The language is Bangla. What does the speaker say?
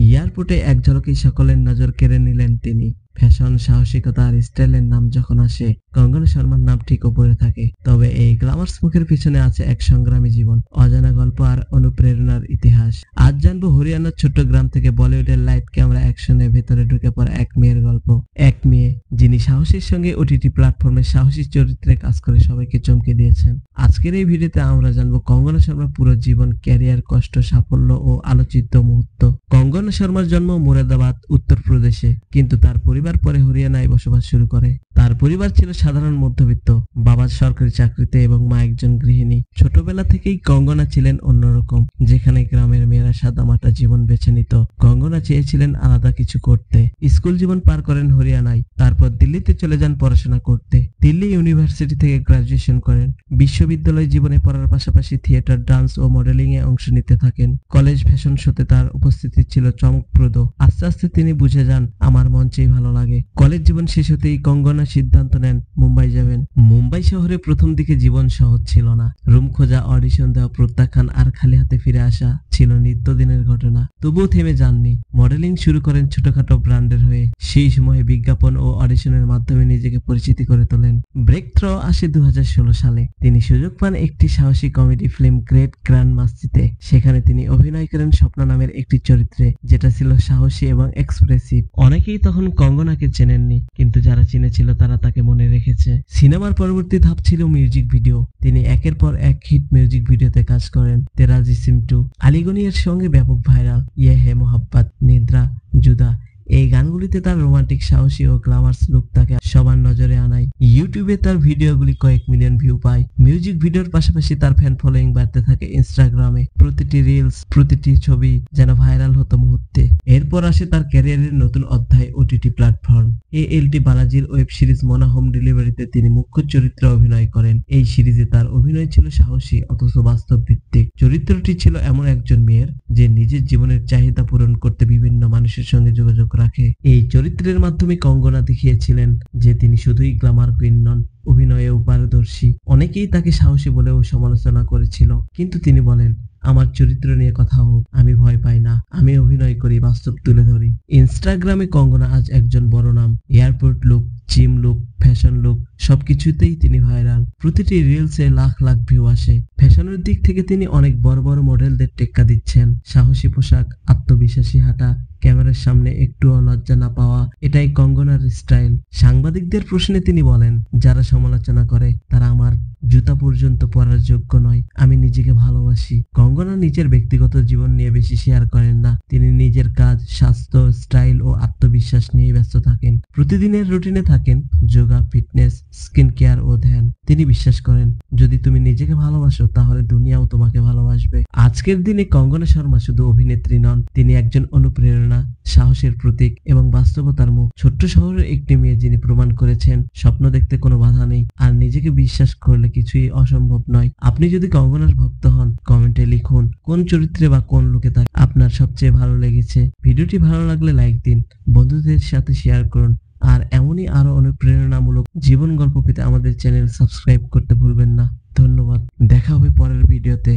এয়ারপোর্টে এক ঝলকেই সকলের নজর কেড়ে নিলেন তিনি। ফ্যাশন, সাহসিকতা আর স্টাইলের নাম যখন আসে, কঙ্গনা শর্মার নাম ঠিক ওপরে থাকে। তবে এই গ্ল্যামার মুখের পিছনে আছে এক সংগ্রামী জীবন, অজানা গল্প আর অনুপ্রেরণার ইতিহাস। আজ জানবো হরিয়ানার ছোট্ট গ্রাম থেকে বলিউডের লাইট ক্যামেরা অ্যাকশনে ভেতরে ঢুকে পড়া এক মেয়ের গল্প। এক মেয়ে যিনি সাহসের সঙ্গে ওটিটি প্ল্যাটফর্মে সাহসী চরিত্রে কাজ করে সবাইকে চমকে দিয়েছেন। আজকের এই ভিডিওতে আমরা জানবো কঙ্গনা শর্মার পুরো জীবন, ক্যারিয়ার, কষ্ট, সাফল্য ও আলোচিত মুহূর্ত। কঙ্গনা শর্মার জন্ম মুরাদাবাদ, উত্তরপ্রদেশে, কিন্তু তার পরিবার পরে হরিয়ানায় বসবাস শুরু করে। তার পরিবার ছিল সাধারণ মধ্যবিত্ত, বাবা সরকারি চাকরিতে এবং মা একজন গৃহিণী। ছোটবেলা থেকেই কঙ্গনা ছিলেন অন্যরকম। যেখানে গ্রামের মেয়েরা সাদামাটা জীবন বেছে নিত, কঙ্গনা চেয়েছিলেন আলাদা কিছু করতে। স্কুল জীবন পার করেন হরিয়ানায়, তারপর দিল্লিতে চলে যান পড়াশোনা করতে। দিল্লি ইউনিভার্সিটি থেকে গ্রাজুয়েশন করেন। বিশ্ববিদ্যালয় জীবনে পড়ার পাশাপাশি থিয়েটার, ডান্স ও মডেলিং এ অংশ নিতে থাকেন। কলেজ ফ্যাশন শোতে তার উপস্থিতি ছিল চমকপ্রদ। আস্তে আস্তে তিনি বুঝে যান, আমার মঞ্চেই ভালো লাগে। কলেজ জীবন শেষ হতেই কঙ্গনা সিদ্ধান্ত নেন মুম্বাই যাবেন। মুম্বাই শহরে প্রথম দিকে জীবন সহজ ছিল না। রুম খোঁজা, অডিশন দেওয়া, প্রত্যাখ্যান আর খালি হাতে ফিরে আসা ছিল নিত্যদিনের ঘটনা। তবুও থেমে যাননি। মডেলিং শুরু করেন ছোটখাটো ব্র্যান্ডের হয়ে। সেই সময় বিজ্ঞাপন ও অডিশনের মাধ্যমে নিজেকে পরিচিতি করে তোলেন। ব্রেক থ্র আসে 2016 সালে। তিনি সুযোগ পান একটি সাহসী কমেডি ফিল্ম গ্রেট গ্র্যান্ড মাস্তিতে। সেখানে তিনি অভিনয় করেন স্বপ্ন নামের একটি চরিত্রে, যেটা ছিল সাহসী এবং এক্সপ্রেসিভ। অনেকেই তখন কঙ্গনাকে চেনেননি, কিন্তু যারা চিনেছিল তারা তাকে মনে রেখেছে। সিনেমার পরবর্তী ধাপ ছিল মিউজিক ভিডিও। তিনি একের পর এক হিট মিউজিক ভিডিওতে কাজ করেন। তেরা জিসিম 2, আলিগনি এর সঙ্গে ব্যাপক ভাইরাল। ইয়ে হে মোহাব্বত, নিদ্রা, জুদা, এই গানগুলিতে তার রোমান্টিক, সাহসী ও গ্ল্যামার্স লুক তাকে সবার নজরে আনায়। ইউটিউবে তার ভিডিওগুলি কয়েক মিলিয়ন ভিউ পায়। মিউজিক ভিডিওর পাশাপাশি তার ফ্যান ফলোয়িং বাড়তে থাকে ইনস্টাগ্রামে। প্রতিটি রিলস, প্রতিটি ছবি যেন ভাইরাল হতো মুহূর্তে। এরপর আসে তার ক্যারিয়ারের নতুন অধ্যায়, ওটিটি প্ল্যাটফর্ম। এএলটি বালাজির ওয়েব সিরিজ মনা হোম ডেলিভারিতে তিনি মুখ্য চরিত্রে অভিনয় করেন। এই সিরিজে তার অভিনয় ছিল সাহসী অথচ বাস্তব ভিত্তিক। চরিত্রটি ছিল এমন একজন মেয়ের যে নিজের জীবনের চাহিদা পূরণ করতে বিভিন্ন মানুষের সঙ্গে যোগাযোগ রাখে। এই চরিত্রের মাধ্যমে কঙ্গনা দেখিয়েছিলেন যে তিনি শুধুই গ্ল্যামার কুইন নন, অভিনয়েও পারদর্শী। অনেকেই তাকে সাহসী বলেও সমালোচনা করেছিল, কিন্তু তিনি বলেন, আমার চরিত্র নিয়ে কথা হোক, আমি ভয় পাই না, আমি অভিনয় করি, বাস্তব তুলে ধরি। ইনস্টাগ্রামে কঙ্গনা আজ একজন বড় নাম। Airport look, gym look, fashion look, সবকিছুতেই তিনি ভাইরাল। প্রতিটি রিলসে লাখ লাখ ভিউ আসে। ফ্যাশনের দিক থেকে তিনি অনেক বড় বড় মডেলদের টেক্কা দিচ্ছেন। সাহসী পোশাক, আত্মবিশ্বাসী হাঁটা, ক্যামেরার সামনে একটুও লজ্জা না পাওয়া, এটাই কঙ্গনার স্টাইল। সাংবাদিকদের প্রশ্নে তিনি বলেন, যারা সমালোচনা করে তারা আমার জুতা পর্যন্ত পরার যোগ্য নয়, আমি নিজেকে ভালোবাসি। কঙ্গনা নিজের ব্যক্তিগত জীবন নিয়ে বেশি শেয়ার করেন না। তিনি নিজের কাজ, স্বাস্থ্য, স্টাইল ও আত্মবিশ্বাস নিয়ে ব্যস্ত থাকেন। প্রতিদিনের রুটিনে থাকেন যোগা, ফিটনেস, স্কিন কেয়ার ও ধ্যান। তিনি বিশ্বাস করেন, যদি তুমি নিজেকে ভালোবাসো তাহলে দুনিয়াও তোমাকে ভালোবাসবে। আজকের দিনে কঙ্গনা শর্মা শুধু অভিনেত্রী নন, তিনি একজন অনুপ্রেরণা, সাহসের প্রতীক এবং বাস্তবতার মুখ। ছোট্ট শহরের একটি মেয়ে যিনি প্রমাণ করেছেন স্বপ্ন দেখতে কোনো বাধা নেই, আর নিজেকে বিশ্বাস করলে কিছুই অসম্ভব নয়। আপনি যদি কঙ্গনার ভক্ত হন, কমেন্টে লিখুন কোন চরিত্রে বা কোন লুকে তাকে আপনার সবচেয়ে ভালো লেগেছে। ভিডিওটি ভালো লাগলে লাইক দিন, বন্ধুদের সাথে শেয়ার করুন, আর এমনই আরো অনুপ্রেরণামূলক জীবন গল্প পেতে আমাদের চ্যানেল সাবস্ক্রাইব করতে ভুলবেন না। ধন্যবাদ, দেখা হবে পরের ভিডিওতে।